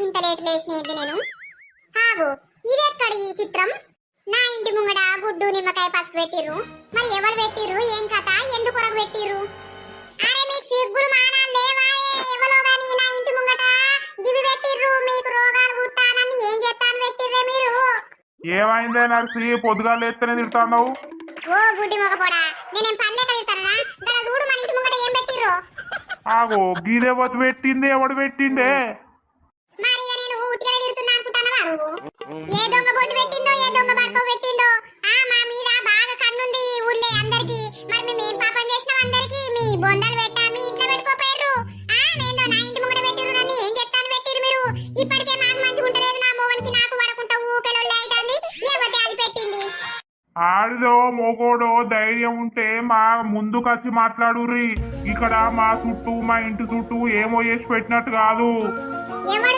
ఇంత లేట్ లేసినేది నేను. ఆగు, ఇదెక్కడి ఈ చిత్రం? నా ఇంటి ముంగడ గుడ్డు నిమ్మకాయ పసుపు పెట్టిర్రు. మరి ఎవరు పెట్టిర్రు, ఏం కథ, ఎందుకు కొరకు పెట్టిర్రు? అరే మీకు సిగ్గులు మానాలు లేవాయే? ఎవరో గాని నా ఇంటి ముంగట గివి పెట్టిర్రు. మీకు రోగాలు పుట్టానని ఏం చేస్తాను పెట్టిర్రే మీరు? ఏమైందే నర్సి, పొద్దుగా లేస్తేనే తిడతావు? ఓ గుడ్డి మొగపోడా, నేనేం పనిలేక తిడతానా? గడ చూడు మన ఇంటి ముంగట ఏం పెట్టిర్రు. ఆగో, గీదేవత్ పెట్టింది, ఎవడు పెట్టిండే? మరి ఇక నేను ఊటిగా తిడుతున్నా అనుకుంటానవా నువ్వు? ఏ దొంగ బొట్టు పెట్టిందో, ఏ దొంగ బడకో పెట్టిందో. మా మీద బాగా కన్నుంది ఈ ఊళ్ళే అందరికి. మరి మేము ఏం పాపం చేసినాం అందరికి? మీ బొందలు పెట్టా మీ ఇంట్లో పెట్టుకోపోయారు. నేందో నా ఇంటి ముంగట పెట్టిర్రు, నన్ను ఏం చెప్తాను పెట్టిర్రు మీరు? ఇప్పటికే నాకు మంచిగా ఉంటలేదు, నా మోగనికి నాకు పడకుండా ఊకెలొల్లి అవుతుంది. ఏవతే అది పెట్టింది. ఆడిదో మోగోడో ధైర్యం ఉంటే మా ముందుకొచ్చి మాట్లాడుర్రి. ఇక్కడ మా చుట్టూ, మా ఇంటి చుట్టూ ఏమో చేసి పెట్టినట్టు కాదు. ఎవడు